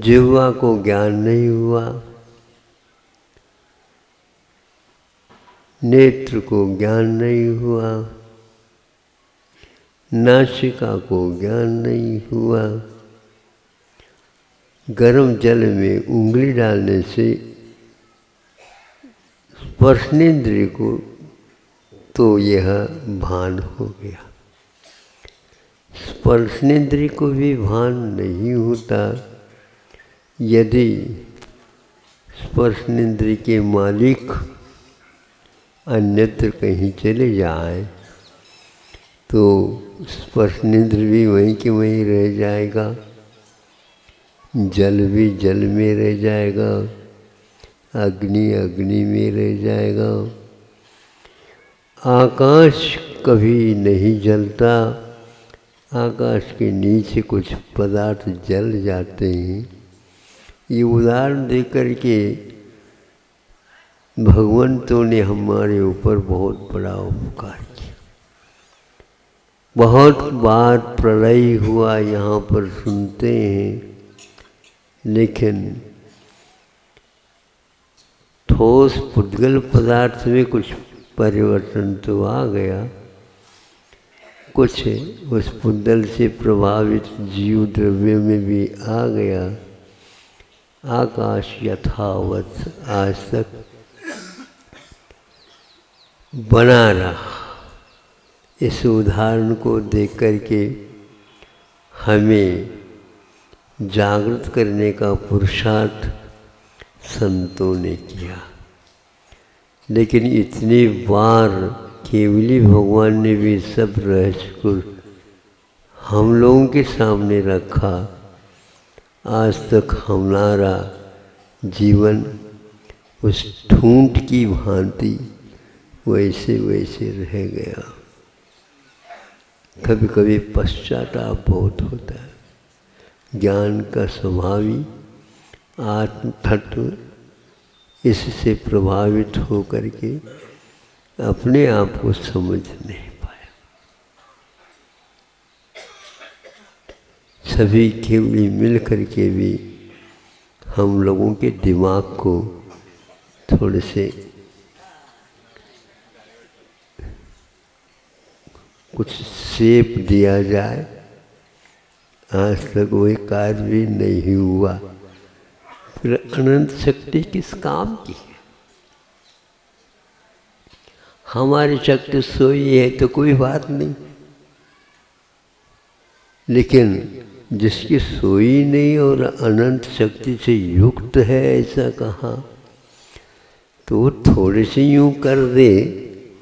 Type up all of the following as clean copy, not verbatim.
जिह्वा को ज्ञान नहीं हुआ, नेत्र को ज्ञान नहीं हुआ, नासिका को ज्ञान नहीं हुआ। गर्म जल में उंगली डालने से स्पर्शनेंद्रिय को तो यह भान हो गया। स्पर्शनेंद्रिय को भी भान नहीं होता यदि स्पर्शनेंद्रिय के मालिक अन्यत्र कहीं चले जाए तो स्पर्शनेंद्रिय भी वहीं के वहीं रह जाएगा, जल भी जल में रह जाएगा, अग्नि अग्नि में रह जाएगा। आकाश कभी नहीं जलता, आकाश के नीचे कुछ पदार्थ जल जाते हैं। ये उदाहरण दे करके भगवंतों ने हमारे ऊपर बहुत बड़ा उपकार किया। बहुत बार प्रलय हुआ यहाँ पर सुनते हैं, लेकिन ठोस पुद्गल पदार्थ में कुछ परिवर्तन तो आ गया, कुछ उस पुद्गल से प्रभावित जीव द्रव्य में भी आ गया। आकाश यथावत आज तक बना रहा। इस उदाहरण को देख करके हमें जागृत करने का पुरुषार्थ संतों ने किया, लेकिन इतनी बार केवली भगवान ने भी सब रहस्य को हम लोगों के सामने रखा। आज तक हमारा जीवन उस ठूंठ की भांति वैसे वैसे रह गया। कभी कभी पश्चाताप बहुत होता है। ज्ञान का स्वभावी आत्म तत्व इससे प्रभावित हो करके अपने आप को समझ नहीं पाया। सभी केवली मिल करके भी हम लोगों के दिमाग को थोड़े से कुछ शेप दिया जाए, आज तक वही कार्य भी नहीं हुआ। फिर अनंत शक्ति किस काम की है? हमारी शक्ति सोई है तो कोई बात नहीं, लेकिन जिसकी सोई नहीं और अनंत शक्ति से युक्त है ऐसा कहा, तो थोड़े से यूँ कर दे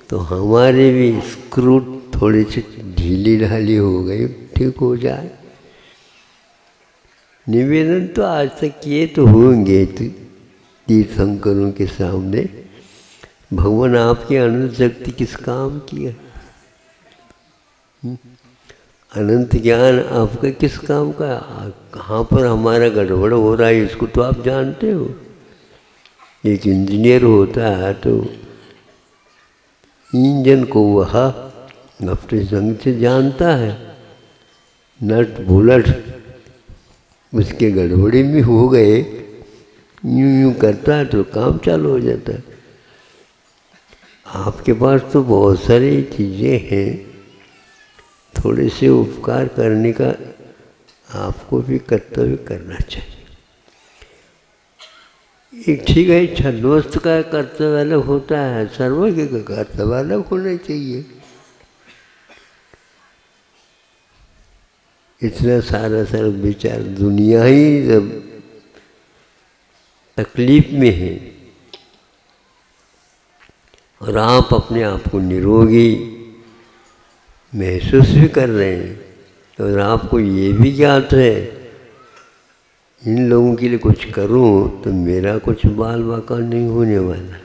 तो हमारे भी स्क्रू थोड़ी सी ढीली ढाली हो गई, ठीक हो जाए। निवेदन तो आज तक किए तो होंगे तीर्थंकरों के सामने, भगवान आपकी अनंत शक्ति किस काम की है? अनंत ज्ञान आपका किस काम का? कहाँ पर हमारा गड़बड़ हो रहा है इसको तो आप जानते हो। एक इंजीनियर होता है तो इंजन को वह अपने संग से जानता है, नट बुलट उसके गड़बड़ी में हो गए, यूँ यूँ करता है तो काम चालू हो जाता है। आपके पास तो बहुत सारी चीज़ें हैं, थोड़े से उपकार करने का आपको भी कर्तव्य करना चाहिए। एक ठीक है, छद्मस्त का कर्तव्य अलग होता है, सर्वज्ञ का कर्तव्य अलग होना चाहिए। इतना सारा विचार, दुनिया ही जब तकलीफ में है और आप अपने आप को निरोगी महसूस भी कर रहे हैं और आपको ये भी ज्ञात है इन लोगों के लिए कुछ करूं तो मेरा कुछ बाल बाका नहीं होने वाला,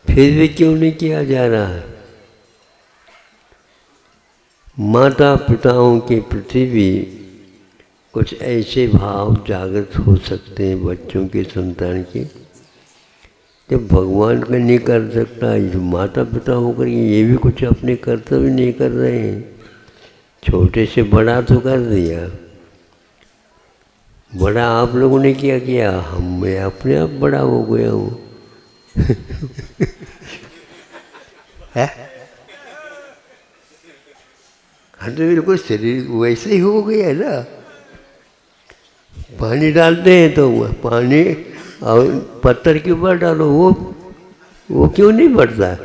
फिर भी क्यों नहीं किया जा रहा है? माता पिताओं के प्रति भी कुछ ऐसे भाव जागृत हो सकते हैं बच्चों के, संतान के, जब भगवान का नहीं कर सकता, ये माता पिता होकर ये भी कुछ अपने कर्तव्य नहीं कर रहे हैं। छोटे से बड़ा तो कर दिया, बड़ा आप लोगों ने क्या किया, मैं अपने आप बड़ा हो गया हूँ। है? हाँ, तो बिल्कुल शरीर वैसे ही हो गया ना। पानी डालते हैं तो पानी और पत्थर के ऊपर डालो, वो क्यों नहीं बढ़ता?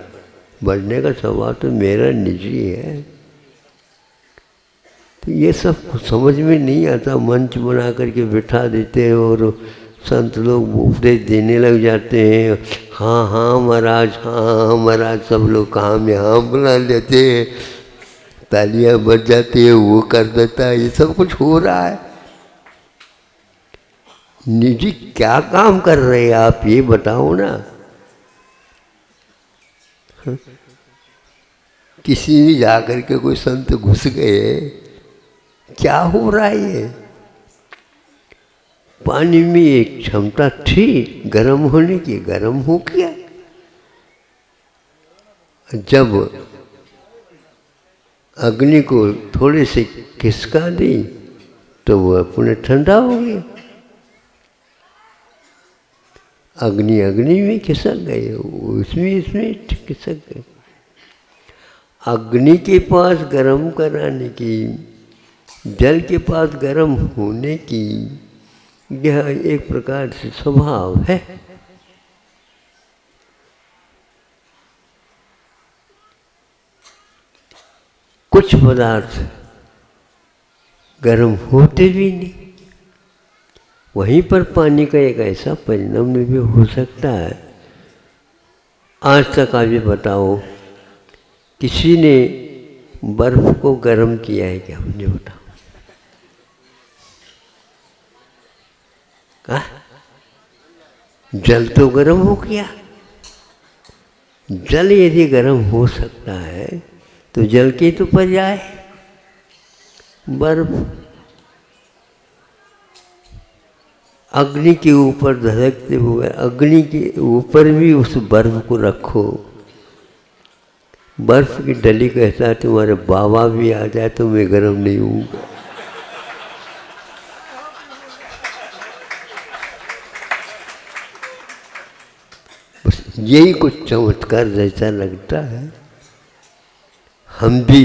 बढ़ने का स्वभाव तो मेरा निजी है। तो ये सब समझ में नहीं आता। मंच बना करके बिठा देते हैं और संत लोग उपदेश देने लग जाते हैं। हाँ हाँ महाराज, हाँ महाराज, सब लोग कहाँ में हाँ बुला लेते हैं, तालियां बज जाती है, वो कर देता है। ये सब कुछ हो रहा है। निजी क्या काम कर रहे हैं आप, ये बताओ ना। किसी ने जाकर के कोई संत घुस गए, क्या हो रहा है ये? पानी में एक क्षमता थी गर्म होने की, गर्म हो गया। जब अग्नि को थोड़े से खिसका दी तो वो अपने ठंडा हो गया। अग्नि अग्नि में खिसक गए, इसमें खिसक गए। अग्नि के पास गर्म कराने की, जल के पास गर्म होने की, यह एक प्रकार से स्वभाव है। कुछ पदार्थ गर्म होते भी नहीं। वहीं पर पानी का एक ऐसा परिणाम भी हो सकता है। आज तक आप ये बताओ, किसी ने बर्फ को गर्म किया है क्या? मुझे बताओ। जल तो गर्म हो गया। जल यदि गर्म हो सकता है तो जल की तो पर्याय बर्फ। अग्नि के ऊपर धधकते हुए अग्नि के ऊपर भी उस बर्फ को रखो। बर्फ की डली कहता है तुम्हारे बाबा भी आ जाए तो मैं गर्म नहीं हूँगा। बस यही कुछ चमत्कार जैसा लगता है। हम भी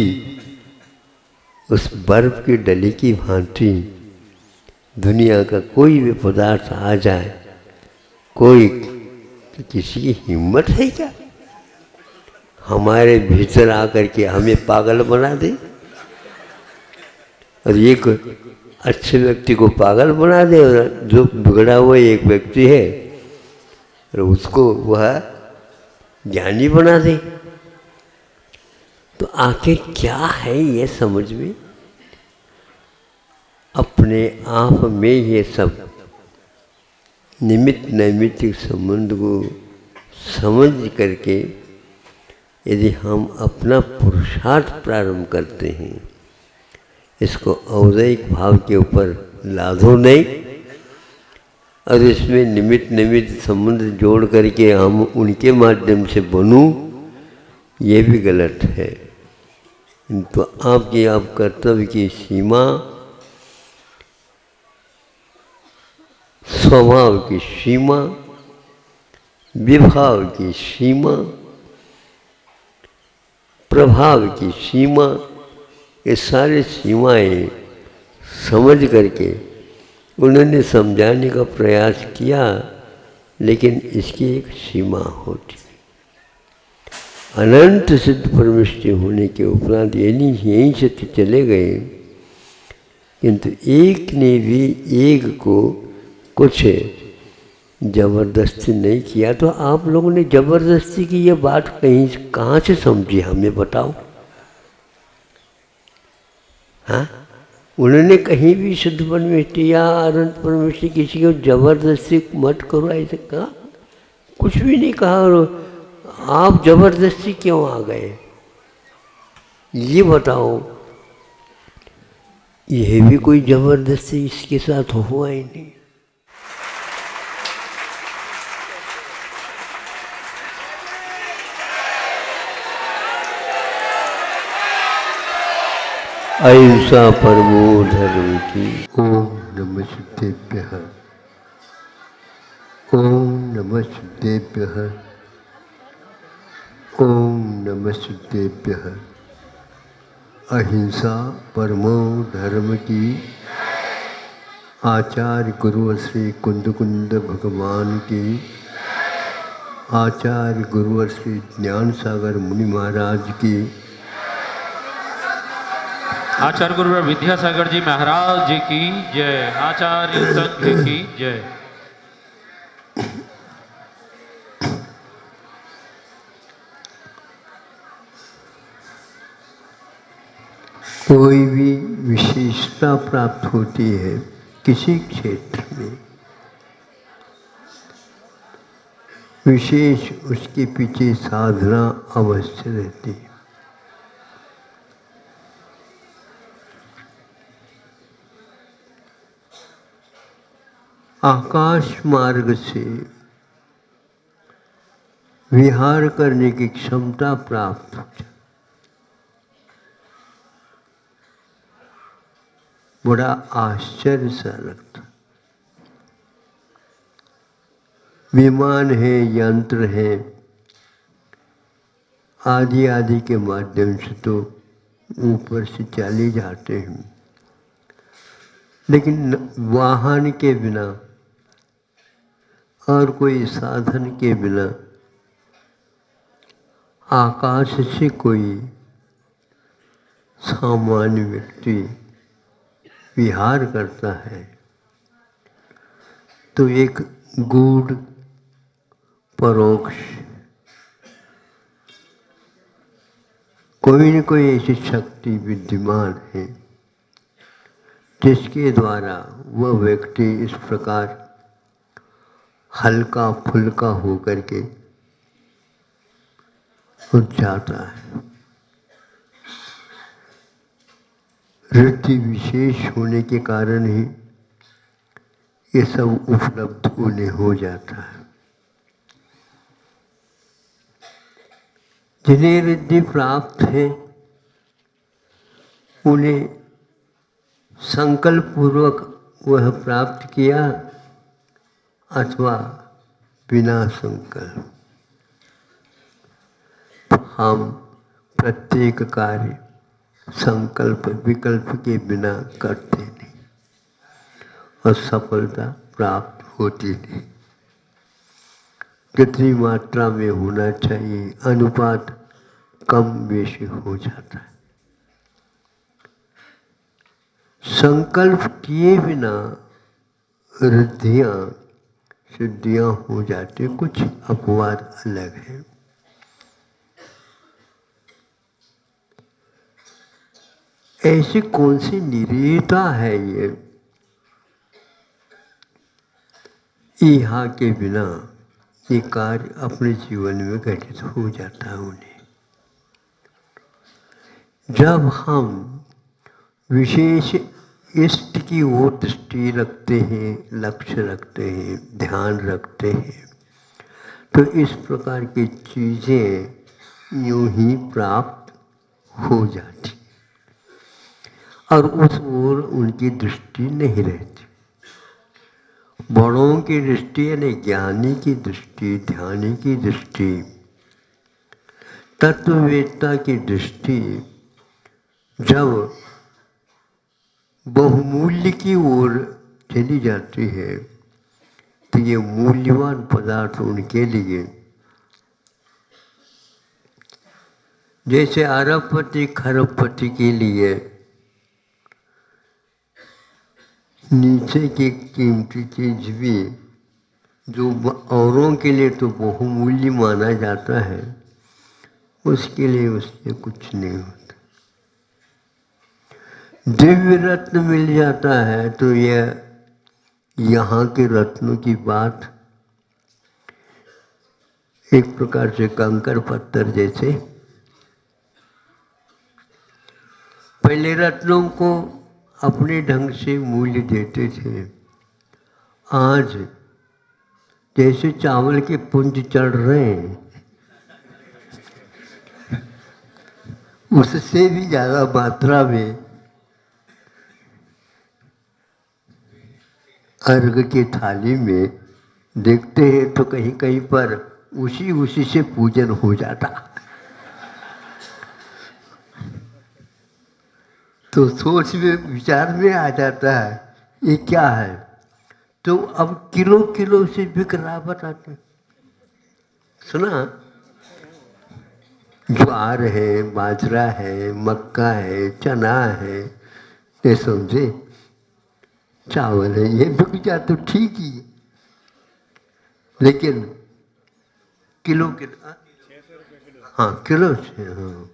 उस बर्फ की डली की भांति, दुनिया का कोई भी पदार्थ आ जाए, कोई किसी की हिम्मत है क्या हमारे भीतर आकर के हमें पागल बना दे? और एक अच्छे व्यक्ति को पागल बना दे, और जो बिगड़ा हुआ एक व्यक्ति है और उसको वह ज्ञानी बना दे। तो आखिर क्या है ये समझ में? अपने आप में ये सब निमित्त नैमित्तिक संबंध को समझ करके यदि हम अपना पुरुषार्थ प्रारंभ करते हैं, इसको औदैहिक भाव के ऊपर लादो नहीं और इसमें निमित्त नैमित्तिक संबंध जोड़ करके हम उनके माध्यम से बनूं, ये भी गलत है। तो आपकी आप कर्तव्य की सीमा, स्वभाव की सीमा, विभाव की सीमा, प्रभाव की सीमा, ये सारी सीमाएं समझ करके उन्होंने समझाने का प्रयास किया, लेकिन इसकी एक सीमा होती। अनंत सिद्ध परमेष्टि होने के उपरांत यहीं से चले गए, किंतु एक ने भी एक को कुछ जबरदस्ती नहीं किया। तो आप लोगों ने जबरदस्ती की ये बात कहाँ से समझी, हमें बताओ। हाँ, उन्होंने कहीं भी शुद्ध परमेष्टि या अनंत परमेष्टि किसी को जबरदस्ती मत करो ऐसे कहा, कुछ भी नहीं कहा। और आप जबरदस्ती क्यों आ गए, ये बताओ। यह भी कोई जबरदस्ती इसके साथ हुआ ही नहीं। अहिंसा परमो धर्म की। नमस्तेभ्यः। ओम नमस्तेभ्यः। ओम नमस्तेभ्यः। अहिंसा परमो धर्म की। आचार्य गुरु श्री कुंद कुंद भगवान की। आचार्य गुरु श्री ज्ञान सागर मुनि महाराज की। आचार्य गुरु विद्यासागर जी महाराज जी की जय। आचार्य संघ की जय। कोई भी विशेषता प्राप्त होती है किसी क्षेत्र में, विशेष उसके पीछे साधना अवश्य रहती है। आकाश मार्ग से विहार करने की क्षमता प्राप्त हो जाए, बड़ा आश्चर्य सा लगता। विमान है, यंत्र है, आदि आदि के माध्यम से तो ऊपर से चले जाते हैं, लेकिन वाहन के बिना और कोई साधन के बिना आकाश से कोई सामान्य व्यक्ति विहार करता है तो एक गूढ़ परोक्ष कोई न कोई ऐसी शक्ति विद्यमान है जिसके द्वारा वह व्यक्ति इस प्रकार हल्का फुल्का होकर के उठ जाता है। वृत्ति विशेष होने के कारण ही ये सब उपलब्ध उन्हें हो जाता है। जिन्हें रिद्धि प्राप्त है उन्हें संकल्प पूर्वक वह प्राप्त किया अथवा बिना संकल्प। हम प्रत्येक कार्य संकल्प विकल्प के बिना करते नहीं और सफलता प्राप्त होती नहीं। कितनी मात्रा में होना चाहिए अनुपात कम बेशी हो जाता है। संकल्प किए बिना रिद्धियां सिद्धियां हो जाती, कुछ अपवाद अलग है। ऐसी कौन सी निरीता है ये यहाँ के बिना ये कार्य अपने जीवन में घटित हो जाता है उन्हें। जब हम विशेष इष्ट की ओर दृष्टि रखते हैं, लक्ष्य रखते हैं, ध्यान रखते हैं, तो इस प्रकार की चीज़ें यूं ही प्राप्त हो जाती और उस ओर उनकी दृष्टि नहीं रहती। बड़ों की दृष्टि यानी ज्ञानी की दृष्टि, ध्यानी की दृष्टि, तत्ववेत्ता की दृष्टि जब बहुमूल्य की ओर चली जाती है तो ये मूल्यवान पदार्थ उनके लिए जैसे अरबपति खरबपति के लिए नीचे की कीमती चीज भी जो औरों के लिए तो बहुमूल्य माना जाता है, उसके लिए उससे कुछ नहीं होता। दिव्य रत्न मिल जाता है तो यह यहाँ के रत्नों की बात एक प्रकार से कंकर पत्थर जैसे। पहले रत्नों को अपने ढंग से मूल्य देते थे, आज जैसे चावल के पुंज चढ़ रहे हैं उससे भी ज़्यादा मात्रा में अर्घ की थाली में देखते हैं तो कहीं कहीं पर उसी से पूजन हो जाता। तो सोच में विचार में आ जाता है ये क्या है। तो अब किलो किलो से बिक रहा बताते। सुना, ज्वार है, बाजरा है, मक्का है, चना है, ये समझे, चावल है, ये बिक जाए तो ठीक ही है। लेकिन किलो किलो, हाँ किलो से, हाँ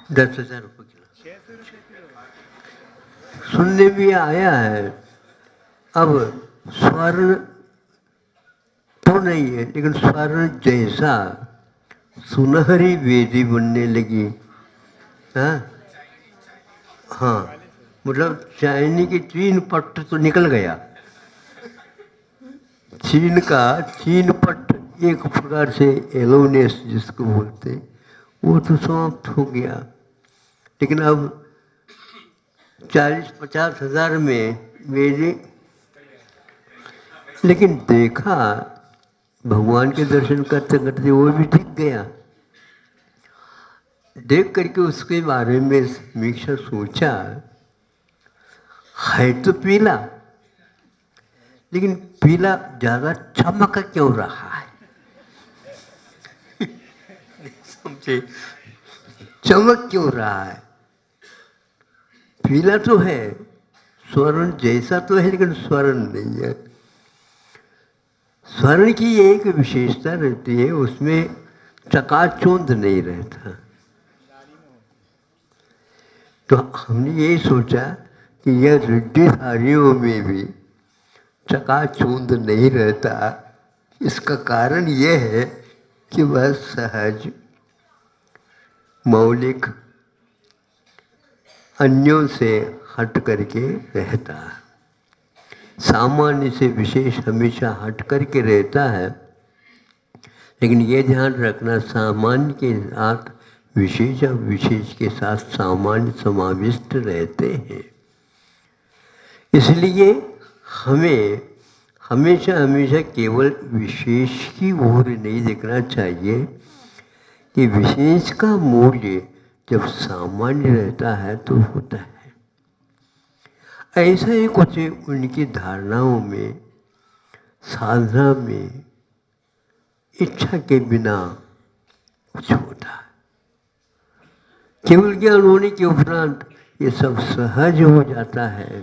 10,000 रुपये किलो सुनने में आया है। अब स्वर्ण तो नहीं है, लेकिन स्वर्ण जैसा सुनहरी वेदी बनने लगी। हाँ हाँ, मतलब चाइनी की 3 पट्ट तो निकल गया। चीन का 3 पट्ट एक प्रकार से एलोनेस जिसको बोलते, वो तो समाप्त हो गया। लेकिन अब 40-50 हज़ार में मेरे, लेकिन देखा भगवान के दर्शन करते करते वो भी दिख गया। देख करके उसके बारे में समीक्षा सोचा, है तो पीला, लेकिन पीला ज़्यादा चमक क्यों रहा है? समझे, चमक क्यों रहा है? पीला तो है, स्वर्ण जैसा तो है, लेकिन स्वर्ण नहीं है। स्वर्ण की एक विशेषता रहती है, उसमें चकाचौंध नहीं रहता। तो हमने यही सोचा कि यह रिद्धिधारियों में भी चकाचौंध नहीं रहता। इसका कारण यह है कि वह सहज, मौलिक, अन्यों से हट करके रहता है। सामान्य से विशेष हमेशा हट करके रहता है, लेकिन ये ध्यान रखना सामान्य के साथ विशेष और विशेष के साथ सामान्य समाविष्ट रहते हैं। इसलिए हमें हमेशा हमेशा केवल विशेष की ओर नहीं देखना चाहिए कि विशेष का मूल्य जब सामान्य रहता है तो होता है। ऐसा ही कुछ उनकी धारणाओं में, साधना में इच्छा के बिना कुछ होता है। केवल ज्ञान होने के उपरांत ये सब सहज हो जाता है,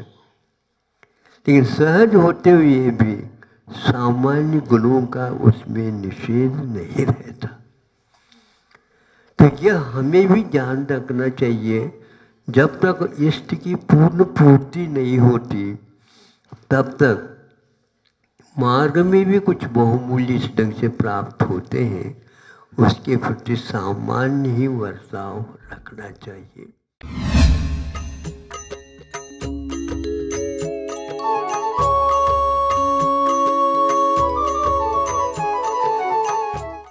लेकिन सहज होते हुए भी सामान्य गुणों का उसमें निषेध नहीं रहता। तो यह हमें भी ध्यान रखना चाहिए, जब तक इष्ट की पूर्ण पूर्ति नहीं होती तब तक मार्ग में भी कुछ बहुमूल्य इस ढंग से प्राप्त होते हैं, उसके प्रति सामान्य ही वर्ताव रखना चाहिए।